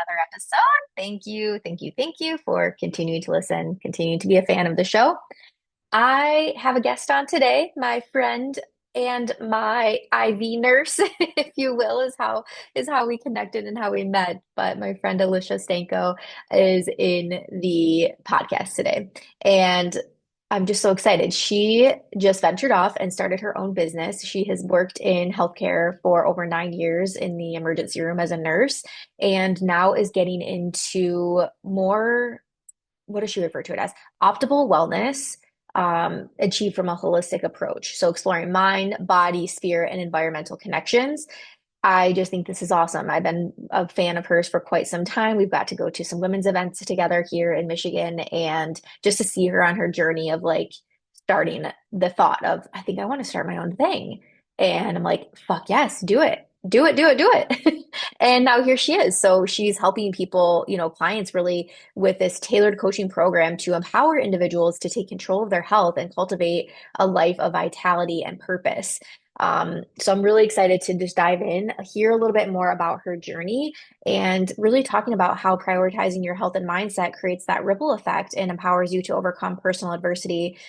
another episode. Thank you, thank you, thank you for continuing to listen, continuing to be a fan of the show. I have a guest on today, my friend and my IV nurse, if you will, is how we connected and how we met. But my friend Alicia Stanko is in the podcast today. And I'm just so excited. She just ventured off and started her own business. She has worked in healthcare for over 9 years in the emergency room as a nurse, and now is getting into more, what does she refer to it as? Optimal wellness, achieved from a holistic approach. So exploring mind, body, spirit, and environmental connections. I just think this is awesome. I've been a fan of hers for quite some time. We've got to go to some women's events together here in Michigan, and just to see her on her journey of like starting the thought of, I think I want to start my own thing. And I'm like, fuck yes, do it. Do it, do it, do it. And now here she is. So she's helping people, clients really with this tailored coaching program to empower individuals to take control of their health and cultivate a life of vitality and purpose. So I'm really excited to just dive in, hear a little bit more about her journey, and really talking about how prioritizing your health and mindset creates that ripple effect and empowers you to overcome personal adversity,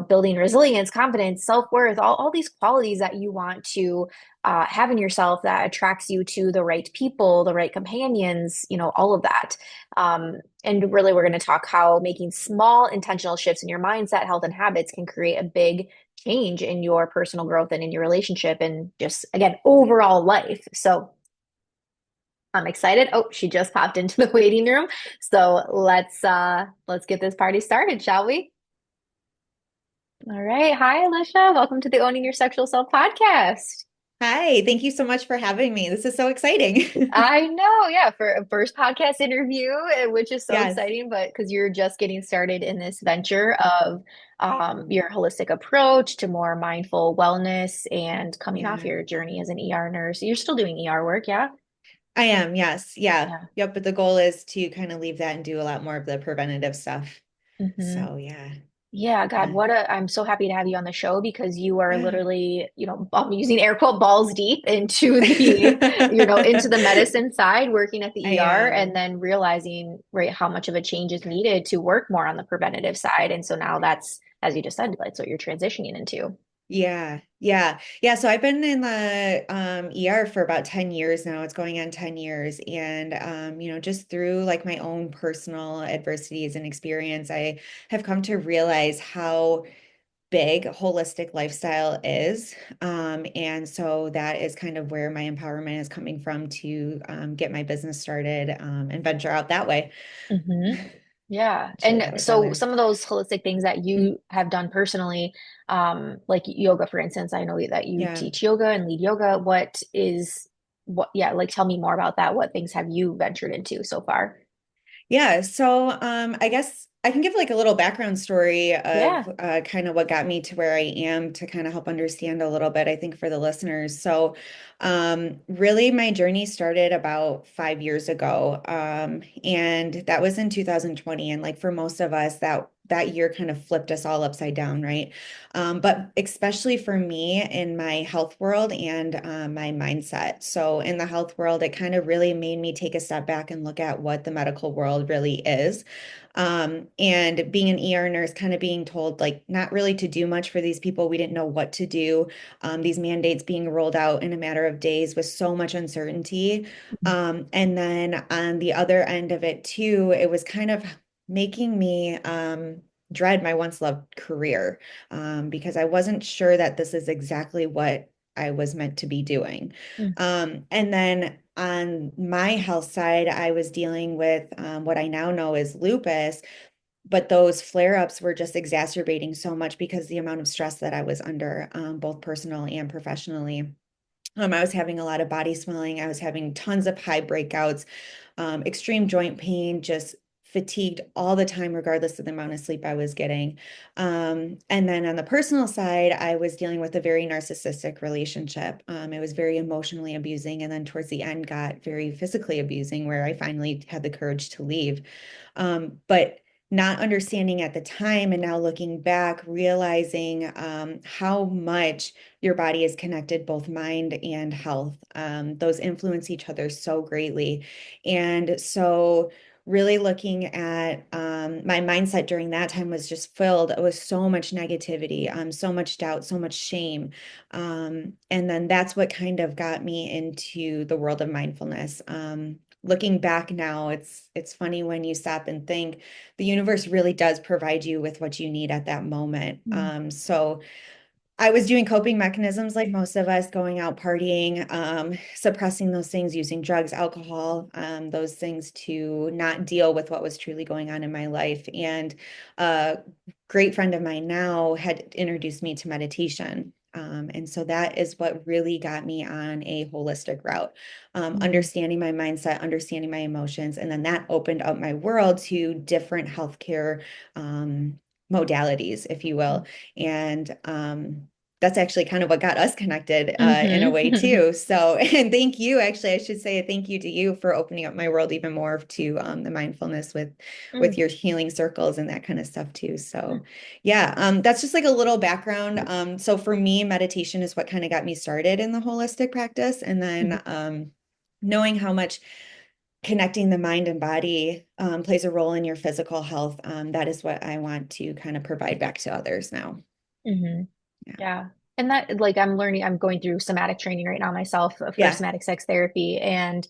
building resilience, confidence, self-worth, all these qualities that you want to have in yourself that attracts you to the right people, the right companions, all of that. And really, we're going to talk how making small intentional shifts in your mindset, health, and habits can create a big change in your personal growth and in your relationship and just again overall life. So I'm excited. Oh, she just popped into the waiting room. So let's get this party started, shall we? All right. Hi, Alicia. Welcome to the Owning Your Sexual Self podcast. Hi, thank you so much for having me. This is so exciting. I know, yeah, for a first podcast interview, which is so Yes. exciting, but because you're just getting started in this venture of your holistic approach to more mindful wellness and coming off Yeah. your journey as an ER nurse. You're still doing ER work, yeah? I am. Yes. Yeah. Yeah. Yep. But the goal is to kind of leave that and do a lot more of the preventative stuff. Hmm. So yeah. Yeah, God, Yeah. I'm so happy to have you on the show because you are Yeah. literally, I'm using air quote balls deep into into the medicine side, working at I the ER and am. then realizing, right, how much of a change is needed to work more on the preventative side. And so now that's, as you just said, that's what you're transitioning into. Yeah, yeah, yeah. So I've been in the ER for about 10 years now. It's going on 10 years. And just through like my own personal adversities and experience, I have come to realize how big holistic lifestyle is. And so that is kind of where my empowerment is coming from to get my business started and venture out that way. Hmm. Yeah. Share And that with so others. some of those holistic things that you have done personally, like yoga, for instance, I know that you Yeah. teach yoga and lead yoga. Yeah, like tell me more about that. What things have you ventured into so far? Yeah, so I guess I can give like a little background story Yeah. of kind of what got me to where I am to kind of help understand a little bit, I think, for the listeners. So really my journey started about 5 years ago. And that was in 2020. And like for most of us, that year kind of flipped us all upside down, right? But especially for me in my health world and my mindset. So, in the health world, it kind of really made me take a step back and look at what the medical world really is. And being an ER nurse, kind of being told, like, not really to do much for these people. We didn't know what to do. These mandates being rolled out in a matter of days with so much uncertainty. And then on the other end of it, too, it was kind of making me dread my once loved career because I wasn't sure that this is exactly what I was meant to be doing. Mm. And then on my health side, I was dealing with what I now know is lupus, but those flare-ups were just exacerbating so much because the amount of stress that I was under, both personal and professionally. I was having a lot of body swelling. I was having tons of high breakouts, extreme joint pain, just fatigued all the time, regardless of the amount of sleep I was getting. And then on the personal side, I was dealing with a very narcissistic relationship. It was very emotionally abusing, and then towards the end, got very physically abusing, where I finally had the courage to leave. But not understanding at the time, and now looking back, realizing how much your body is connected, both mind and health. Those influence each other so greatly. And so, really looking at my mindset during that time was just filled with so much negativity, so much doubt, so much shame. And then that's what kind of got me into the world of mindfulness. Looking back now, it's funny when you stop and think the universe really does provide you with what you need at that moment. So I was doing coping mechanisms like most of us, going out partying, suppressing those things, using drugs, alcohol, those things to not deal with what was truly going on in my life. And a great friend of mine now had introduced me to meditation. And so that is what really got me on a holistic route, Mhm. understanding my mindset, understanding my emotions. And then that opened up my world to different healthcare modalities, if you will. And that's actually kind of what got us connected in a way Mhm. too. So, and thank you. Actually, I should say a thank you to you for opening up my world even more to the mindfulness with Mm, your healing circles and that kind of stuff too. So, yeah, that's just like a little background. So for me, meditation is what kind of got me started in the holistic practice, and mhm, then knowing how much connecting the mind and body plays a role in your physical health. That is what I want to kind of provide back to others now. mhm. Yeah. Yeah. And that, like, I'm learning, I'm going through somatic training right now myself for Yeah. somatic sex therapy. And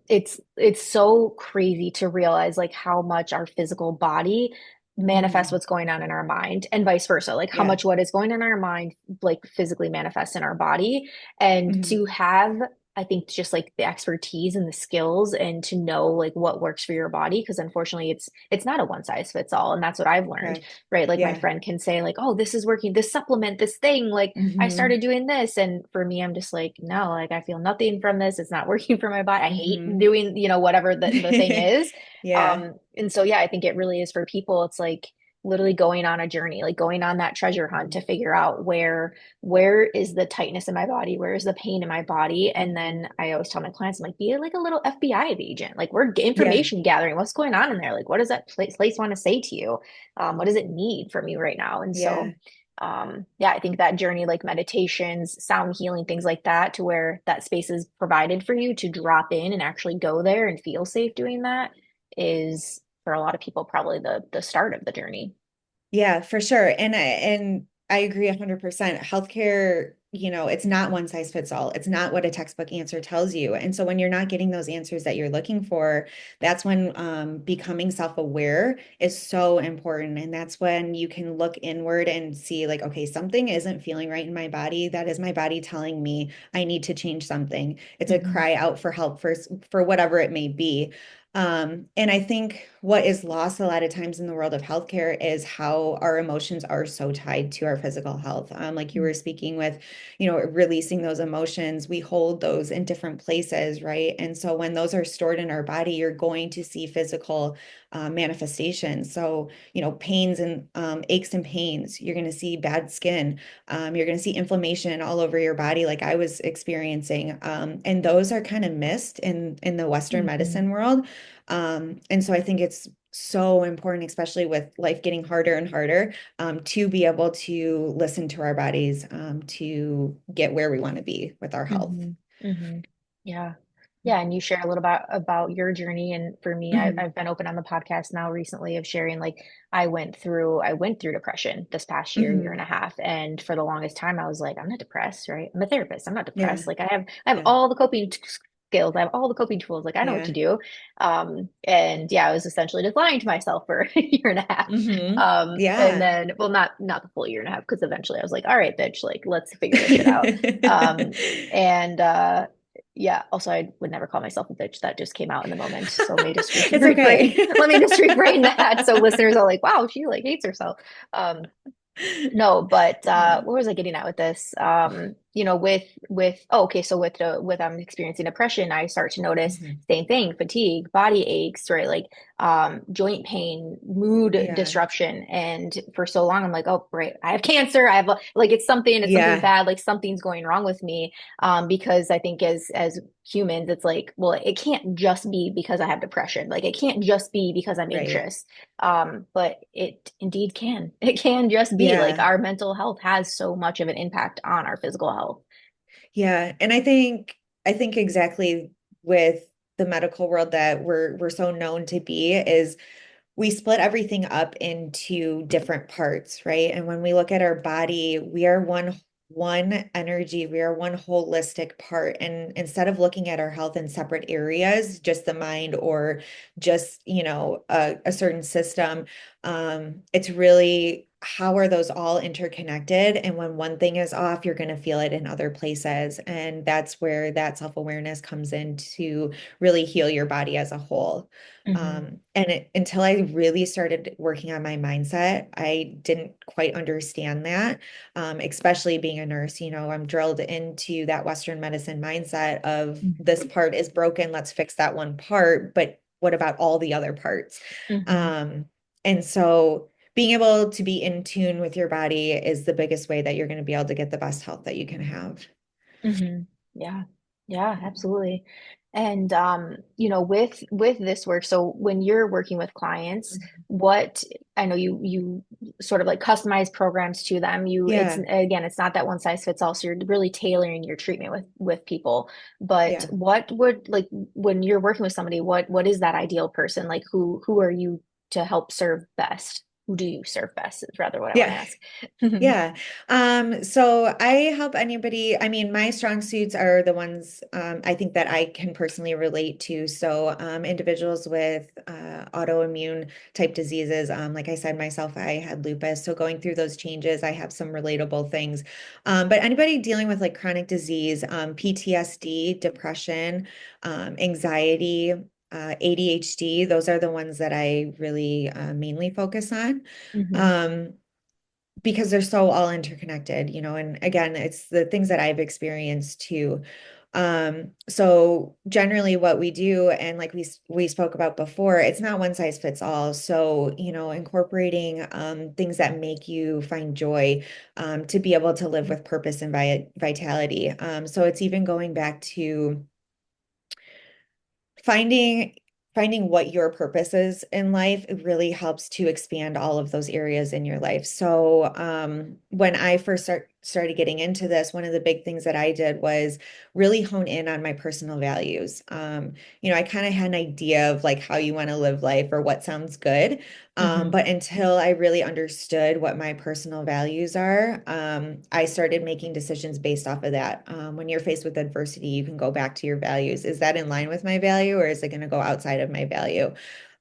it's so crazy to realize like how much our physical body manifests Mm, what's going on in our mind and vice versa. Like how yeah. much what is going on in our mind like physically manifests in our body. And Hmm. to have I think just like the expertise and the skills and to know like what works for your body, because unfortunately it's not a one size fits all. And that's what I've learned, Correct. right? Like my Yeah. friend can say like, oh, this is working, this supplement, this thing, like I Hmm. started doing this. And for me, I'm just like, no, like I feel nothing from this. It's not working for my body. I hate Hmm. doing, whatever the thing is. Yeah. And so yeah, I think it really is for people. It's like literally going on a journey, like going on that treasure hunt to figure out where is the tightness in my body, where is the pain in my body. And Hmm. then I always tell my clients, I'm like, be like a little FBI agent. Like we're Yeah. information gathering. What's going on in there? Like what does that place want to say to you? What does it need from you right now? And Yeah. so, yeah, I think that journey, like meditations, sound healing, things like that, to where that space is provided for you to drop in and actually go there and feel safe doing that is for a lot of people probably the start of the journey. Yeah, for sure. And I agree 100%. Healthcare, it's not one size fits all. It's not what a textbook answer tells you. And so when you're not getting those answers that you're looking for, that's when becoming self-aware is so important. And that's when you can look inward and see like, okay, something isn't feeling right in my body. That is my body telling me I need to change something. It's a Hmm. cry out for help for whatever it may be. And I think what is lost a lot of times in the world of healthcare is how our emotions are so tied to our physical health. Like you were speaking with, releasing those emotions, we hold those in different places, right? And so when those are stored in our body, you're going to see physical manifestations. So, pains and aches and pains, you're going to see bad skin, you're going to see inflammation all over your body, like I was experiencing. And those are kind of missed in the Western Hmm. medicine world. And so I think it's so important, especially with life getting harder and harder, to be able to listen to our bodies, to get where we want to be with our health. Hmm. Hmm. Yeah. Yeah. And you share a little about your journey. And for me, Mhm. I've been open on the podcast now recently of sharing like I went through depression this past year and Mhm. a half. And for the longest time, I was like, I'm not depressed, right? I'm a therapist. I'm not Yeah. depressed. Like I have Yeah. all the coping skills. I have all the coping tools. Like I know what to Yeah. do. And yeah, I was essentially just lying to myself for a year and a half. And Yeah. then, well, not the full year and a half, because eventually I was like, all right, bitch, like let's figure this shit out. Um, and yeah, also I would never call myself a bitch. That just came out in the moment. So let me just It's refrain. okay. Let me just refrain that. So listeners are like, wow, she like hates herself. No, but Yeah. what was I getting at with this? with oh, okay, so with experiencing depression, I start to notice Mhm. same thing, fatigue, body aches, right? Like joint pain, mood Yeah. disruption. And for so long I'm like, oh, right, I have cancer. I have like it's something Yeah. bad, like something's going wrong with me. Because I think as humans, it's like, well, it can't just be because I have depression. Like it can't just be because I'm Right. anxious. But it indeed can. It can just be like Yeah. our mental health has so much of an impact on our physical health. Yeah. And I think exactly with the medical world that we're so known to be is we split everything up into different parts, right? And when we look at our body, we are one energy, we are one holistic part. And instead of looking at our health in separate areas, just the mind or just, a certain system, it's really how are those all interconnected? And when one thing is off, you're going to feel it in other places. And that's where that self-awareness comes in to really heal your body as a whole. Hmm. Until I really started working on my mindset, I didn't quite understand that. Especially being a nurse, I'm drilled into that Western medicine mindset of this part is broken, let's fix that one part, but what about all the other parts? Hmm. Um, and so being able to be in tune with your body is the biggest way that you're going to be able to get the best health that you can have. Hmm. Yeah. Yeah, absolutely. And with this work, so when you're working with clients, what I know you sort of like customize programs to them. It's Yeah, again, it's not that one size fits all. So you're really tailoring your treatment with people. But yeah. what would like when you're working with somebody, what is that ideal person? Like who are you to help serve best? Who do you serve best is rather what I want to Yeah. ask. Yeah. So I help anybody. I mean, my strong suits are the ones I think that I can personally relate to. So individuals with autoimmune type diseases, like I said myself, I had lupus. So going through those changes, I have some relatable things. But anybody dealing with like chronic disease, PTSD, depression, anxiety, ADHD, those are the ones that I really mainly focus on. Hmm. Um, because they're so all interconnected, and again, it's the things that I've experienced too. So generally what we do, and like we spoke about before, it's not one size fits all. So, incorporating things that make you find joy, to be able to live with purpose and vitality. So it's even going back to finding finding what your purpose is in life. It really helps to expand all of those areas in your life. So when I first started getting into this, one of the big things that I did was really hone in on my personal values. I kind of had an idea of like how you want to live life or what sounds good. Hmm. But until I really understood what my personal values are, I started making decisions based off of that. When you're faced with adversity, you can go back to your values. Is that in line with my value, or is it going to go outside of my value?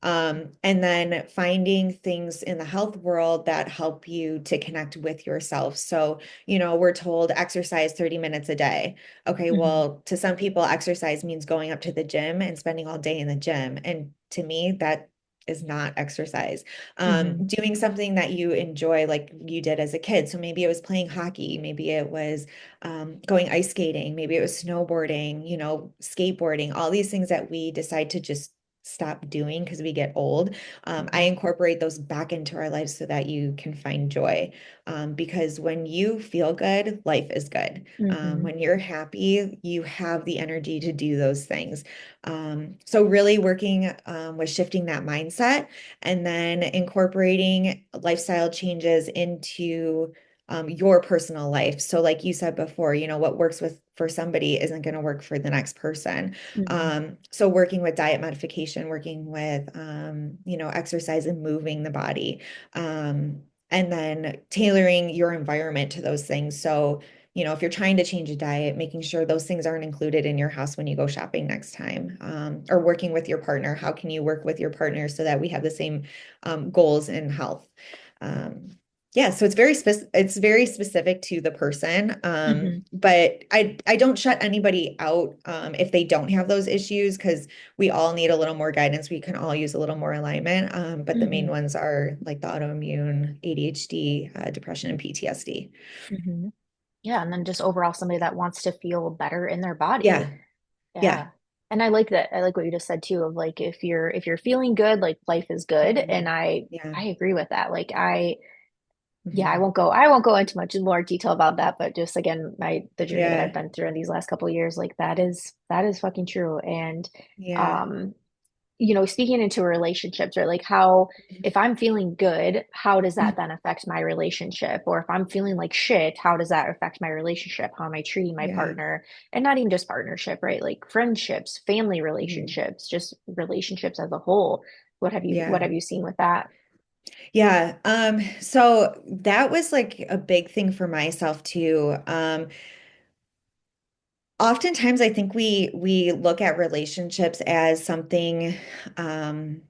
And then finding things in the health world that help you to connect with yourself. So, we're told exercise 30 minutes a day. Okay, Hmm. well, to some people, exercise means going up to the gym and spending all day in the gym. And to me, that is not exercise. Hmm. Doing something that you enjoy, like you did as a kid. So maybe it was playing hockey, maybe it was going ice skating, maybe it was snowboarding, skateboarding, all these things that we decide to just stop doing because we get old. I Hmm. incorporate those back into our lives so that you can find joy. Because when you feel good, life is good. Hmm. When you're happy, you have the energy to do those things. So really working with shifting that mindset and then incorporating lifestyle changes into your personal life. So like you said before, what works with for somebody isn't going to work for the next person. Hmm. So working with diet modification, working with exercise and moving the body, and then tailoring your environment to those things. So if you're trying to change a diet, making sure those things aren't included in your house when you go shopping next time, or working with your partner. How can you work with your partner so that we have the same goals in health? Um, yeah, so it's very specific to the person. Hmm. But I don't shut anybody out if they don't have those issues because we all need a little more guidance. We can all use a little more alignment. But the main Hmm. ones are like the autoimmune, ADHD, depression, and PTSD. Hmm. Yeah, and then just overall somebody that wants to feel better in their body. Yeah. Yeah. Yeah. And I like that. I like what you just said too of like if you're feeling good, like life is good. And Mhm. I Yeah. I agree with that. Like I yeah, I Mhm. won't go I won't go into much more detail about that, but just again, the journey that I've Yeah. been through in these last couple of years, like that is fucking true. And Yeah. um speaking into relationships, right? Like how, if I'm feeling good, how does that then affect my relationship? Or if I'm feeling like shit, how does that affect my relationship? How am I treating my Yeah. partner? And not even just partnership, right? Like friendships, family Mhm. relationships, just relationships as a whole. What Yeah. have you seen with that? Yeah. So that was like a big thing for myself too. Oftentimes I think we look at relationships as something um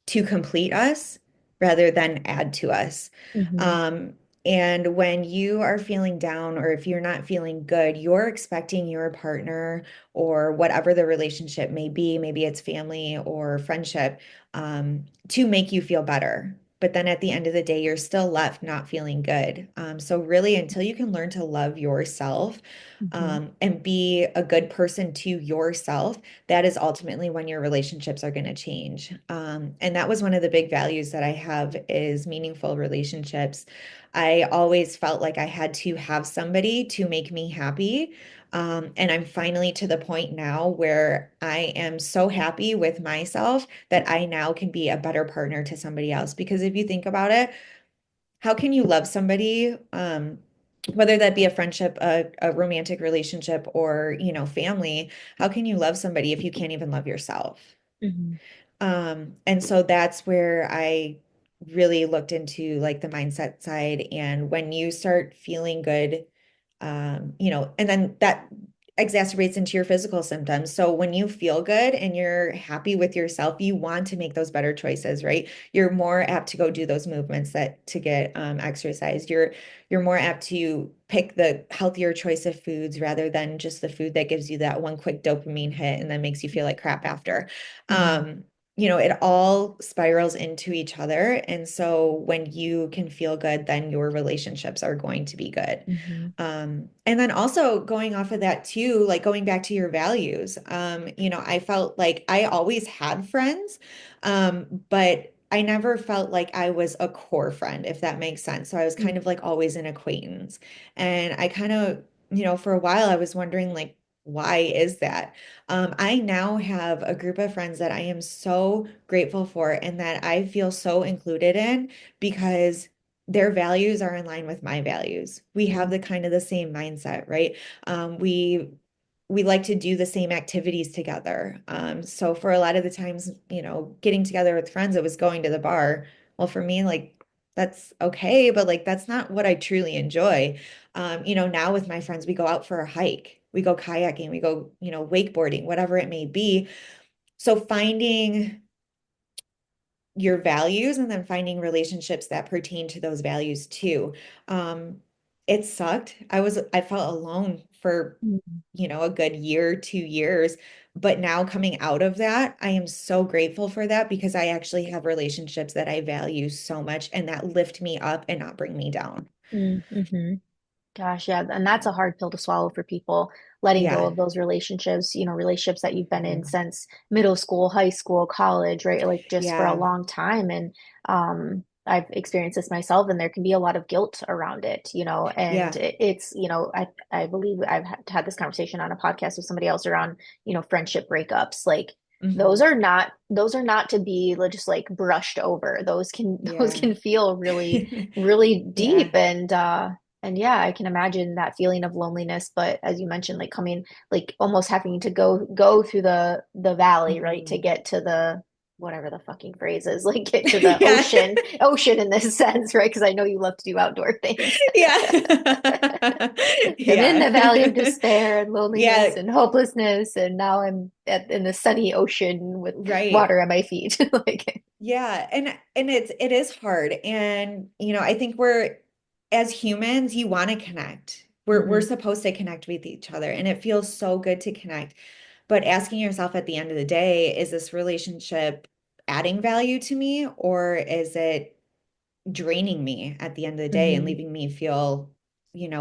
to complete us rather than add to us. Hmm. Um, and when you are feeling down or if you're not feeling good, you're expecting your partner or whatever the relationship may be, maybe it's family or friendship, to make you feel better. But then at the end of the day, you're still left not feeling good. So really, until you can learn to love yourself, Hmm. and be a good person to yourself, that is ultimately when your relationships are going to change. And that was one of the big values that I have is meaningful relationships. I always felt like I had to have somebody to make me happy. And I'm finally to the point now where I am so happy with myself that I now can be a better partner to somebody else. Because if you think about it, how can you love somebody, whether that be a friendship, a romantic relationship, or, family? How can you love somebody if you can't even love yourself? Hmm. And so that's where I really looked into like the mindset side. And when you start feeling good, and then that exacerbates into your physical symptoms. So when you feel good and you're happy with yourself, you want to make those better choices, right? You're more apt to go do those movements that to get exercise. You're more apt to pick the healthier choice of foods rather than just the food that gives you that one quick dopamine hit and then makes you feel like crap after. Hmm. Um, it all spirals into each other. And so when you can feel good, then your relationships are going to be good. Hmm. And then also going off of that too, like going back to your values, I felt like I always had friends, but I never felt like I was a core friend, if that makes sense. So I was kind of like always an acquaintance. And I kind of, for a while I was wondering like, why is that? I now have a group of friends that I am so grateful for and that I feel so included in because their values are in line with my values. We have the kind of the same mindset, right? We like to do the same activities together. So for a lot of the times, getting together with friends, it was going to the bar. Well, for me, like that's okay, but like that's not what I truly enjoy. Now with my friends, we go out for a hike, we go kayaking, we go, wakeboarding, whatever it may be. So finding your values and then finding relationships that pertain to those values too. Um, it sucked. I felt alone for, Hmm. a good year, 2 years. But now coming out of that, I am so grateful for that because I actually have relationships that I value so much and that lift me up and not bring me down. Hmm. Gosh, yeah, and that's a hard pill to swallow for people, letting go Yeah. of those relationships, relationships that you've been in Mhm. since middle school, high school, college, right? Like just for a Yeah. long time. And I've experienced this myself, and there can be a lot of guilt around it, and Yeah. it's, I believe I've had this conversation on a podcast with somebody else around, friendship breakups. Like Hmm. those are not to be just like brushed over. Those can those Yeah. can feel really, really deep Yeah. and yeah, I can imagine that feeling of loneliness, but as you mentioned, like coming, like almost having to go through the valley, right, to Hmm. get to the whatever the fucking phrase is, like get to the Yeah. ocean in this sense, right? Because I know you love to do outdoor things. Yeah. I'm in the valley of Yeah. despair and loneliness Yeah, and hopelessness, and now I'm in the sunny ocean with right. water at my feet. Like, Yeah, and it is hard. And I think we're as humans, you want to connect. We're hmm. supposed to connect with each other and it feels so good to connect. But asking yourself at the end of the day, is this relationship adding value to me or is it draining me at the end of the day and Hmm. leaving me feel,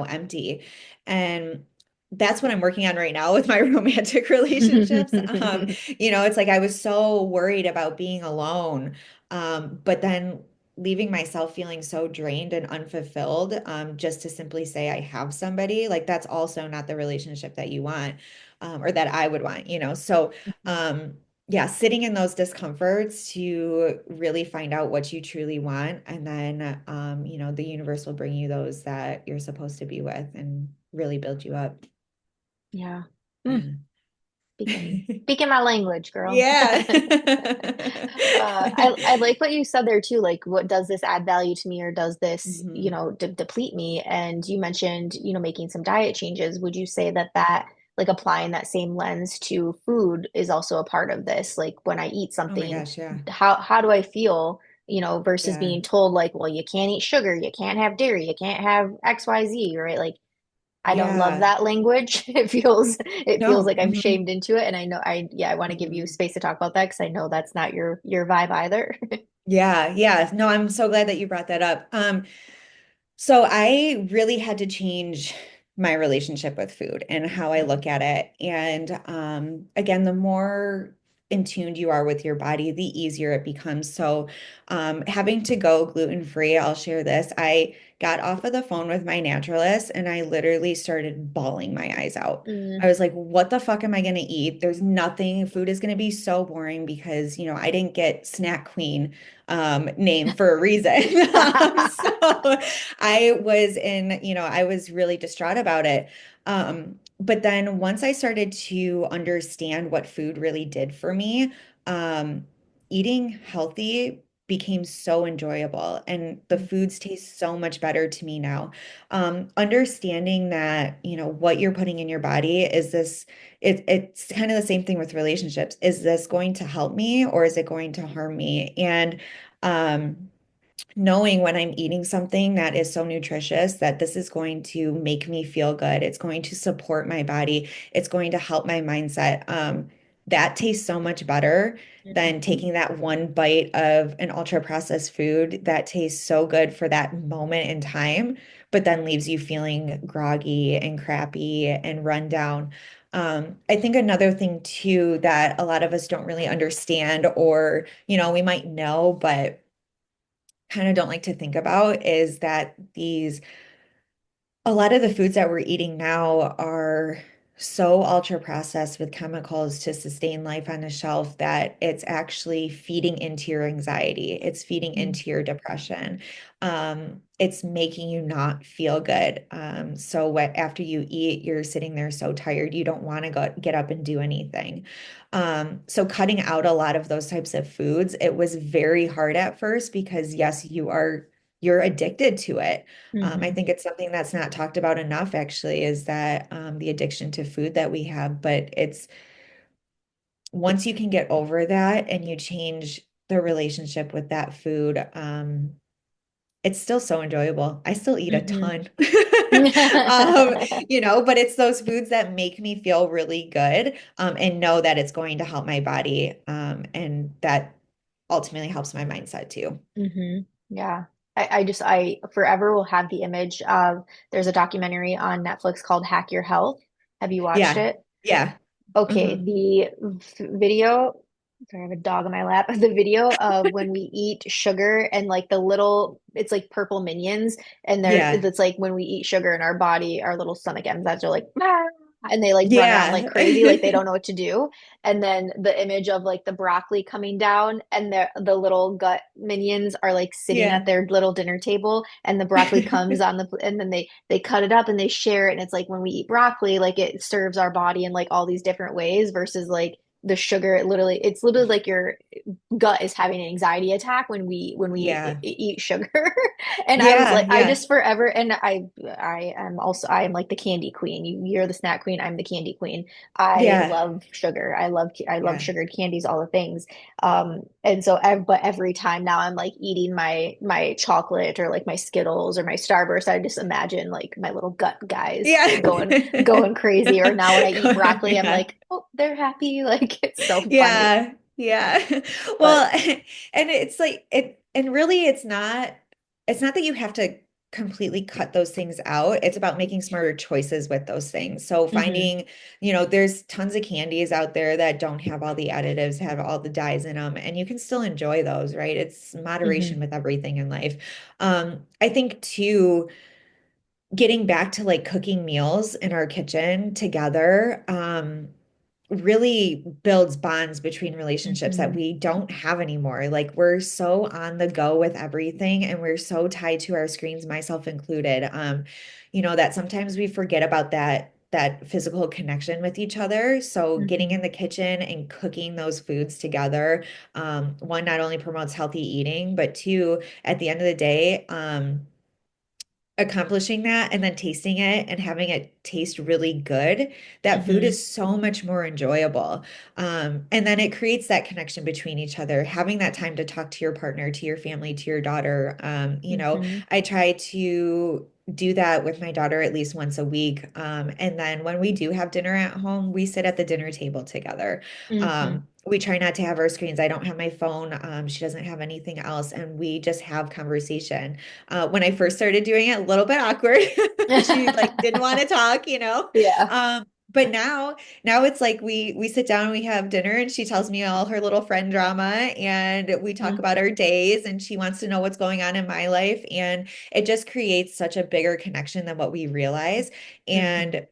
empty. And that's what I'm working on right now with my romantic relationships. It's like I was so worried about being alone, but then leaving myself feeling so drained and unfulfilled, just to simply say I have somebody, like that's also not the relationship that you want, or that I would want. So, yeah, sitting in those discomforts to really find out what you truly want. And then, the universe will bring you those that you're supposed to be with and really build you up. Yeah. Mm, Yeah. speaking my language, girl. Yeah. I like what you said there too. Like, what does this add value to me, or does this, hmm deplete me? And you mentioned, making some diet changes. Would you say that like applying that same lens to food is also a part of this? Like when I eat Oh my something, gosh, yeah. how do I feel? Versus Yeah. being told like, well, you can't eat sugar, you can't have dairy, you can't have XYZ, right? Like I don't love Yeah. that language. It feels No. like I'm shamed into it. And I know I want to give you Mhm. space to talk about that because I know that's not your vibe either. Yeah, yeah. No, I'm so glad that you brought that up. So I really had to change my relationship with food and how I look at it. And again, the more in tuned you are with your body, the easier it becomes. So having to go gluten free, I'll share this. I got off of the phone with my naturalist and I literally started bawling my eyes out. I Mm. was like, what the fuck am I going to eat? There's nothing. Food is going to be so boring because, I didn't get snack queen name for a reason. So I was really distraught about it. But then once I started to understand what food really did for me, um, eating healthy became so enjoyable and the foods taste so much better to me now. Understanding that, what you're putting in your body is this, it's kind of the same thing with relationships. Is this going to help me or is it going to harm me? And um, knowing when I'm eating something that is so nutritious that this is going to make me feel good, it's going to support my body, it's going to help my mindset. That tastes so much better than Mhm. taking that one bite of an ultra processed food that tastes so good for that moment in time, but then leaves you feeling groggy and crappy and run down. I think another thing too that a lot of us don't really understand, or, we might know, but kind of don't like to think about is that a lot of the foods that we're eating now are so ultra processed with chemicals to sustain life on the shelf that it's actually feeding into your anxiety. It's feeding into your depression. It's making you not feel good. So after you eat, you're sitting there so tired, you don't want to get up and do anything. So cutting out a lot of those types of foods, it was very hard at first because yes, you're addicted to it. I Mhm. think it's something that's not talked about enough, actually, is that the addiction to food that we have. But it's once you can get over that and you change the relationship with that food, it's still so enjoyable. I still eat a Mhm. ton. Mhm. But it's those foods that make me feel really good, and know that it's going to help my body, and that ultimately helps my mindset too. Yeah. I forever will have the image of there's a documentary on Netflix called Hack Your Health. Have you watched Yeah. it? Yeah. Okay, hmm the video, sorry, I have a dog on my lap. The video of when we eat sugar and like it's like purple minions, and Yeah. it's like when we eat sugar in our body, our little stomach enzymes are like, "Ah," and they like run around like Yeah. crazy, like they don't know what to do. And then the image of like the broccoli coming down, and the little gut minions are like sitting at Yeah. their little dinner table, and the broccoli comes on and then they cut it up and they share it, and it's like when we eat broccoli, like it serves our body in like all these different ways versus like the sugar. It's literally like your gut is having an anxiety attack when we Yeah. eat sugar. And I was like, Yeah. I Yeah. just forever, and I am like the candy queen. You're the snack queen, I'm the candy queen. I Yeah. love sugar. I love Yeah. sugared candies, all the things. And so but every time now I'm like eating my chocolate or like my Skittles or my Starburst, I just imagine like my little gut guys Yeah. going crazy. Or now when I eat broccoli, I'm Yeah. like, oh, they're happy. Like it's so funny. Yeah. Yeah. But Well, and it's like and really it's not that you have to completely cut those things out. It's about making smarter choices with those things. So Hmm. finding, there's tons of candies out there that don't have all the additives, have all the dyes in them, and you can still enjoy those, right? It's Hmm. moderation with everything in life. I think too, getting back to like cooking meals in our kitchen together, really builds bonds between relationships that Hmm. we don't have anymore. Like we're so on the go with everything and we're so tied to our screens, myself included. That sometimes we forget about that physical connection with each other. So getting in Hmm. the kitchen and cooking those foods together, one, not only promotes healthy eating, but two, at the end of the day, accomplishing that and then tasting it and having it taste really good, that food Hmm. is so much more enjoyable. And then it creates that connection between each other, having that time to talk to your partner, to your family, to your daughter. Hmm. I try to do that with my daughter at least once a week. And then when we do have dinner at home, we sit at the dinner table together. Hmm. We try not to have our screens. I don't have my phone. She doesn't have anything else. And we just have conversation. When I first started doing it, a little bit awkward. She like didn't want to talk. Yeah. But now it's like we sit down, we have dinner, and she tells me all her little friend drama, and we talk about our days, and she wants to know what's going on in my life, and it just creates such a bigger connection than what we realize. Hmm. And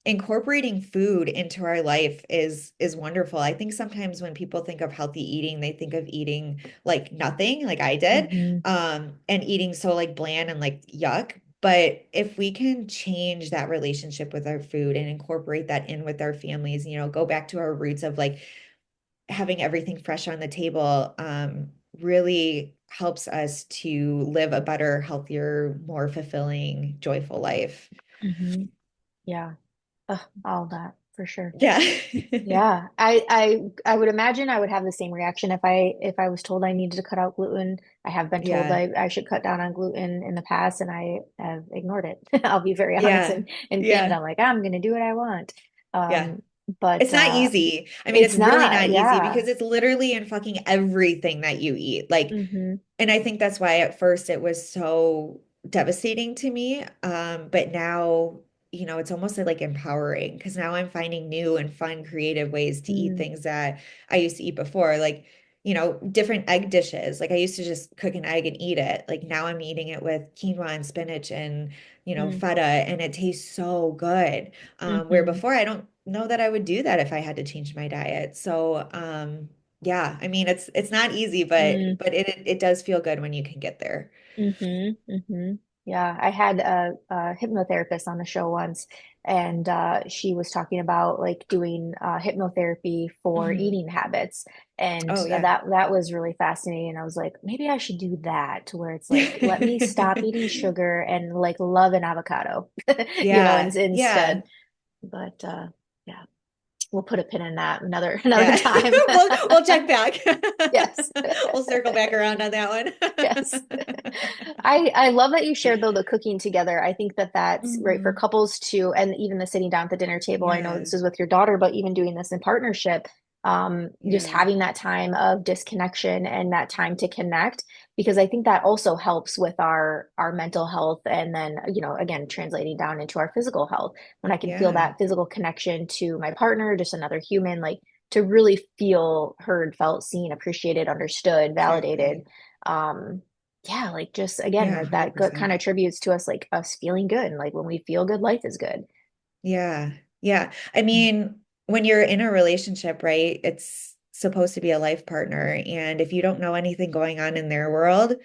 incorporating food into our life is wonderful. I think sometimes when people think of healthy eating, they think of eating like nothing, like I did, Hmm. and eating so like bland and like yuck. But if we can change that relationship with our food and incorporate that in with our families, go back to our roots of like having everything fresh on the table, really helps us to live a better, healthier, more fulfilling, joyful life. Hmm. Yeah. Ugh, all that for sure. Yeah. Yeah, I would imagine I would have the same reaction if I was told I needed to cut out gluten. I have been told Yeah. I should cut down on gluten in the past, and I have ignored it. I'll be very honest Yeah. and candid. Yeah. I'm like, I'm gonna do what I want. Yeah. Um, but It's not easy. I mean, it's it's really not. not easy Yeah. because it's literally in fucking everything that you eat. Like, Hmm. and I think that's why at first it was so devastating to me. But now, it's almost like empowering because now I'm finding new and fun, creative ways to eat Mm, things that I used to eat before. Like, different egg dishes. Like I used to just cook an egg and eat it. Like now I'm eating it with quinoa and spinach and, mm, feta, and it tastes so good. Where hmm. before I don't know that I would do that if I had to change my diet. So, yeah, I mean it's not easy, Mm. but it does feel good when you can get there. Hmm. Yeah, I had a hypnotherapist on the show once, and she was talking about like doing hypnotherapy for Hmm. eating habits, and Oh yeah. that was really fascinating. And I was like, maybe I should do that, to where it's like, let me stop Yeah. eating sugar and like love an avocado, Yeah. instead. Yeah. But yeah, we'll put a pin in that another Yeah. time. We'll check back. Yes. We'll circle back around on that Yes. one. I love that you shared though the cooking together. I think that that's right for Hmm. couples too, and even the sitting down at the dinner table. I know Yeah. this is with your daughter, but even doing this in partnership, just Yeah. having that time of disconnection and that time to connect, because I think that also helps with our mental health, and then again translating down into our physical health. When I can feel Yeah. that physical connection to my partner, just another human, like to really feel heard, felt, seen, appreciated, understood, validated. Exactly. Um, yeah, like just again, Yeah, that good kind 100%. of tributes to us, like us feeling good. And like when we feel good, life is good. Yeah. Yeah. I mean, when you're in a relationship, right, it's supposed to be a life partner. And if you don't know anything going on in their world,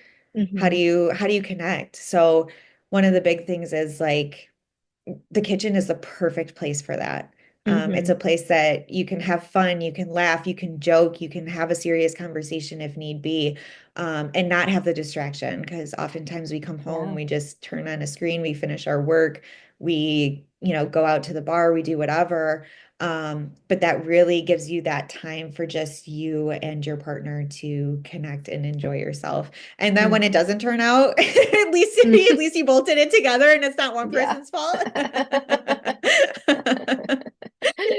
how do Hmm. you how do you connect? So one of the big things is like the kitchen is the perfect place for that. It's Hmm. a place that you can have fun, you can laugh, you can joke, you can have a serious conversation if need be, and not have the distraction. Because oftentimes we come home, Yeah. we just turn on a screen, we finish our work, we, go out to the bar, we do whatever. But that really gives you that time for just you and your partner to connect and enjoy yourself. And then when Mm. it doesn't turn out, at least you bolted it together and it's not one Yeah. person's fault.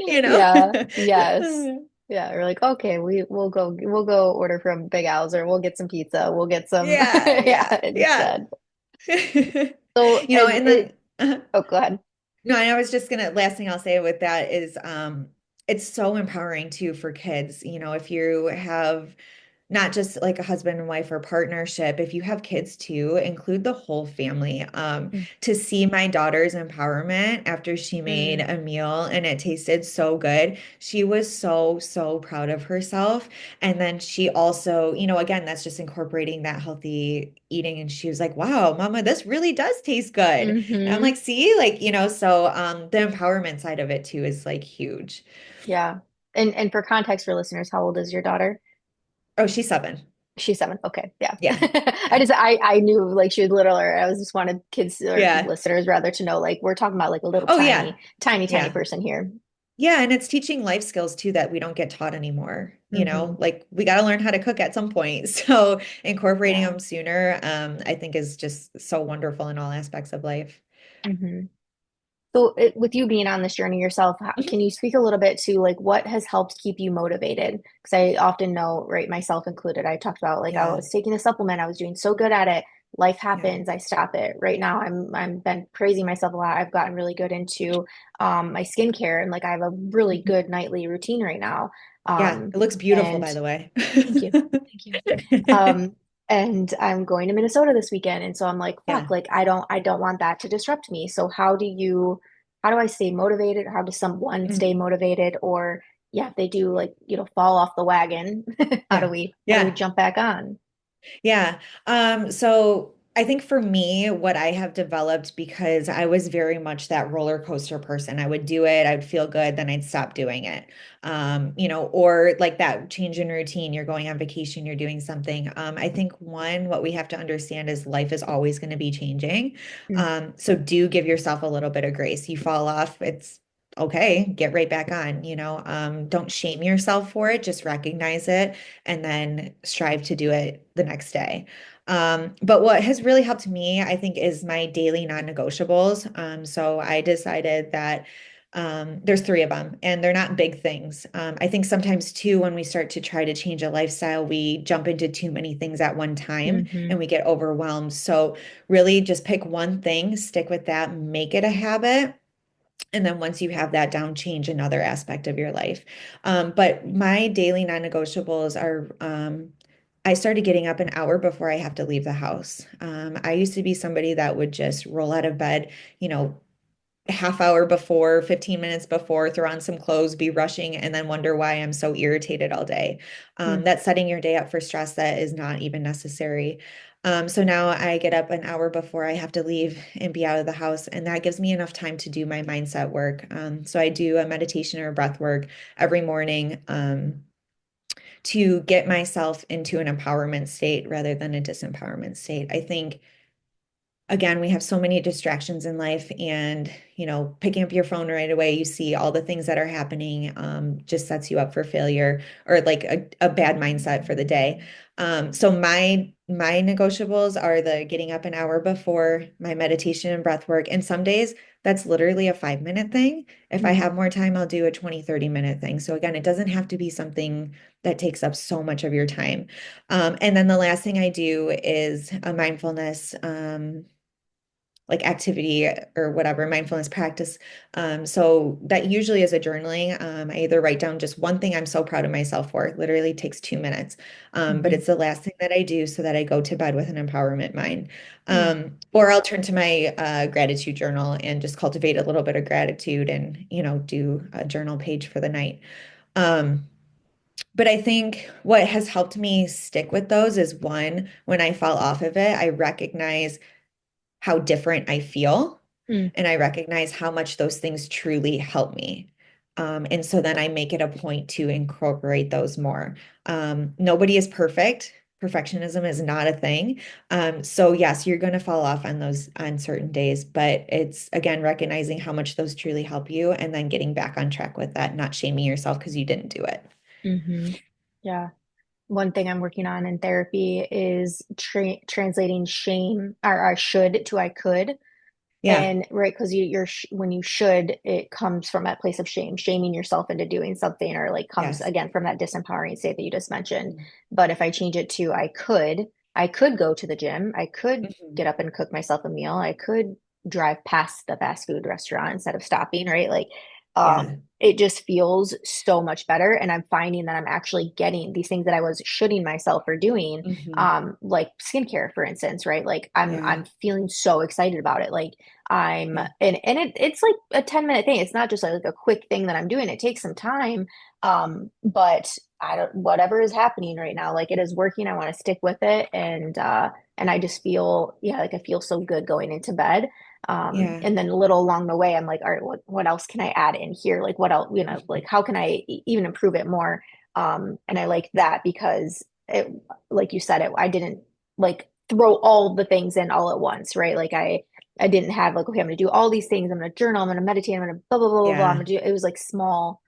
You know? Yeah. Yes. Yeah. We're like, okay, we'll go order from Big Al's, or we'll get some pizza. We'll get some Yeah, yeah yeah, yeah. instead. So, and And it, then oh, go ahead. no, and I was just gonna, last thing I'll say with that is it's so empowering too for kids. If you have not just like a husband and wife or partnership, if you have kids too, include the whole family. To see my daughter's empowerment after she made Mm-hmm. a meal and it tasted so good, she was so, so proud of herself. And then she also, again, that's just incorporating that healthy eating. And she was like, wow, Mama, this really does taste good. And I'm Mm-hmm. like, see, like, so the empowerment side of it too is like huge. Yeah. And for context for listeners, how old is your daughter? Oh, she's 7. She's 7. Okay. Yeah. Yeah. Yeah. I knew like she was littler. I was just wanted kids or Yeah. listeners rather to know like we're talking about like a little Oh, yeah. tiny Yeah. person here. Yeah. And it's teaching life skills too that we don't get taught anymore. Hmm. Like we got to learn how to cook at some point. So incorporating Yeah. them sooner, I think is just so wonderful in all aspects of life. Hmm. So, with you being on this journey yourself, Mhm. can you speak a little bit to like what has helped keep you motivated? Because I often know, right, myself included, I talked about like I Yeah. was taking a supplement, I was doing so good at it. Life Yeah. happens, I stop it. Right now, I'm been praising myself a lot. I've gotten really good into my skincare, and like I have a really Mhm. good nightly routine right now. Yeah. Um, It looks beautiful, and by the way. thank you, thank you. Um, and I'm going to Minnesota this weekend, and so I'm like, fuck, Yeah. like I don't want that to disrupt me. So how do I stay motivated? How does someone Mm. stay motivated? Or yeah, if they do like, fall off the wagon, Yeah. how do we Yeah. jump back on? Yeah. So I think for me, what I have developed because I was very much that roller coaster person. I would do it, I'd feel good, then I'd stop doing it. Or like that change in routine, you're going on vacation, you're doing something. I think one, what we have to understand is life is always going to be changing. Mm, So do give yourself a little bit of grace. You fall off, it's okay, get right back on, don't shame yourself for it, just recognize it and then strive to do it the next day. But what has really helped me, I think, is my daily non-negotiables. So I decided that there's 3 of them, and they're not big things. I think sometimes too, when we start to try to change a lifestyle, we jump into too many things at one time hmm and we get overwhelmed. So really just pick one thing, stick with that, make it a habit. And then once you have that down, change another aspect of your life. But my daily non-negotiables are I started getting up an hour before I have to leave the house. I used to be somebody that would just roll out of bed, you know, half hour before, 15 minutes before, throw on some clothes, be rushing, and then wonder why I'm so irritated all day. mm That's setting your day up for stress that is not even necessary. So now I get up an hour before I have to leave and be out of the house, and that gives me enough time to do my mindset work. So I do a meditation or breath work every morning to get myself into an empowerment state rather than a disempowerment state. I think again, we have so many distractions in life, and picking up your phone right away, you see all the things that are happening, just sets you up for failure or like a bad mindset for the day. So my negotiables are the getting up an hour before, my meditation and breath work. And some days that's literally a 5-minute thing. If I mm have more time, I'll do a 20, 30-minute thing. So again, it doesn't have to be something that takes up so much of your time. And then the last thing I do is a mindfulness like activity or whatever, mindfulness practice. So that usually is a journaling. I either write down just one thing I'm so proud of myself for. It literally takes 2 minutes. But hmm it's the last thing that I do so that I go to bed with an empowerment mind. mm Or I'll turn to my gratitude journal and just cultivate a little bit of gratitude and, do a journal page for the night. Um, but I think what has helped me stick with those is one, when I fall off of it, I recognize how different I feel. mm And I recognize how much those things truly help me. And so then I make it a point to incorporate those more. Nobody is perfect. Perfectionism is not a thing. So yes, you're going to fall off on those on certain days, but it's again recognizing how much those truly help you and then getting back on track with that, not shaming yourself because you didn't do it. hmm Yeah. One thing I'm working on in therapy is translating shame or should to I could. Yeah. And right, because you're when you should, it comes from that place of shame, shaming yourself into doing something, or like comes Yes. again from that disempowering state that you just mentioned. But if I change it to I could go to the gym. I could Mhm. get up and cook myself a meal. I could drive past the fast food restaurant instead of stopping, right? Like, Yeah. it just feels so much better. And I'm finding that I'm actually getting these things that I was shooting myself for doing, Hmm. like skincare, for instance, right? Like Yeah. I'm feeling so excited about it. Like Yeah. it's like a 10-minute thing. It's not just like a quick thing that I'm doing. It takes some time. But I don't, whatever is happening right now, like it is working. I want to stick with it. And I just feel, yeah, like I feel so good going into bed. Yeah. And then a little along the way, I'm like, all right, what else can I add in here? Like what else, like how can I even improve it more? And I like that because it, like you said, I didn't like throw all the things in all at once, right? Like I didn't have like, okay, I'm gonna do all these things. I'm gonna journal, I'm gonna meditate, I'm gonna blah, blah, blah, blah, blah. I'm gonna Yeah. do, it was like small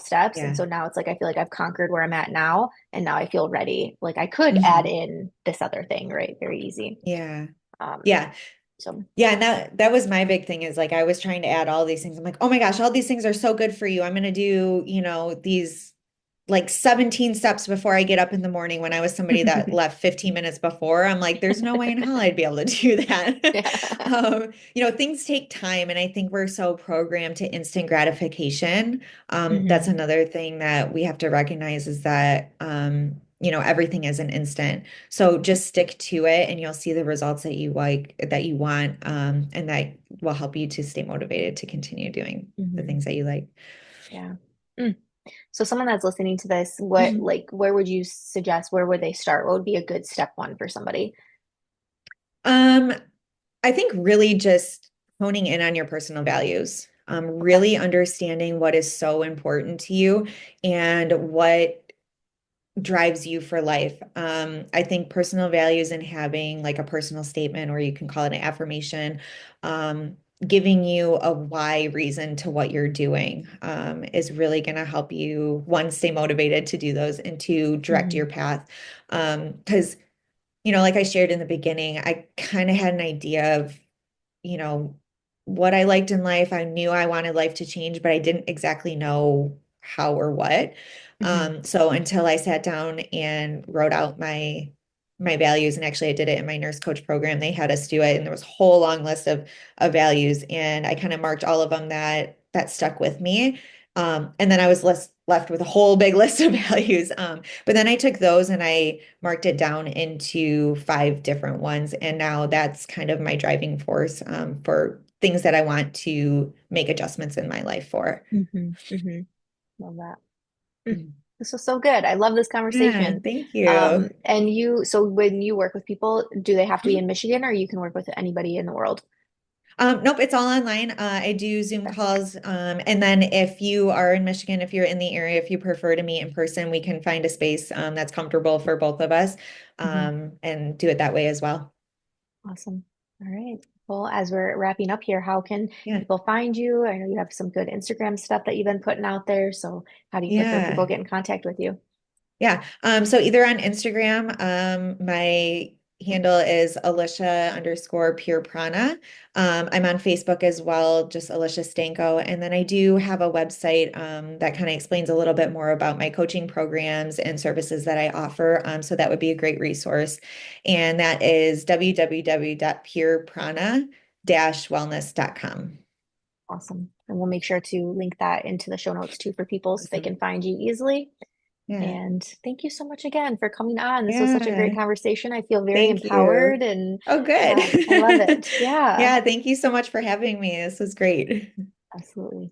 steps. And Yeah. so now it's like, I feel like I've conquered where I'm at now. And now I feel ready. Like I could add Hmm. in this other thing, right? Very easy. Yeah. Um, Yeah. so Yeah, and that was my big thing is like I was trying to add all these things. I'm like, oh my gosh, all these things are so good for you. I'm gonna do, these like 17 steps before I get up in the morning when I was somebody that left 15 minutes before. I'm like, there's no way in hell I'd be able to do that. yeah. Things take time, and I think we're so programmed to instant gratification. That's Hmm. another thing that we have to recognize is that everything is an instant. So just stick to it and you'll see the results that you like, that you want, and that will help you to stay motivated to continue doing the Hmm. things that you like. Yeah. Mm. So someone that's listening to this, what Mhm. like where would you suggest, where would they start? What would be a good step one for somebody? Um, I think really just honing in on your personal values, Okay. really understanding what is so important to you and what drives you for life. I think personal values and having like a personal statement, or you can call it an affirmation, giving you a why reason to what you're doing, is really going to help you, one, stay motivated to do those, and two, direct your Hmm. path. Because, like I shared in the beginning, I kind of had an idea of you know, what I liked in life. I knew I wanted life to change, but I didn't exactly know how or what. Hmm. So until I sat down and wrote out my values, and actually I did it in my nurse coach program, they had us do it, and there was a whole long list of values, and I kind of marked all of them that stuck with me. And then I was left with a whole big list of values. But then I took those and I marked it down into five different ones. And now that's kind of my driving force, for things that I want to make adjustments in my life for. Hmm. Hmm. Love that. Mm. Mm. This was so good. I love this Yeah, conversation. thank you. And so when you work with people, do they have to be in Mhm. Michigan or you can work with anybody in the world? Nope, it's all online. I do Zoom Okay. calls. And then if you are in Michigan, if you're in the area, if you prefer to meet in person, we can find a space that's comfortable for both of us, Hmm. and do it that way as well. Awesome. All right. Well, as we're wrapping up here, how can Yeah. people find you? I know you have some good Instagram stuff that you've been putting out there. So how do you prefer people Yeah. get in contact with you? Yeah. So either on Instagram, my handle is Alicia_Pure Prana. I'm on Facebook as well, just Alicia Stanko. And then I do have a website, that kind of explains a little bit more about my coaching programs and services that I offer. So that would be a great resource. And that is www.pureprana-wellness.com. Awesome. And we'll make sure to link that into the show notes too for people so they can Awesome. find you easily. Yeah. And thank you so much again for coming on. This was such a great Yeah. conversation. I feel very Thank you. empowered and Oh, good. yeah, I love it. Yeah, Yeah, thank you so much for having me. This was great. absolutely.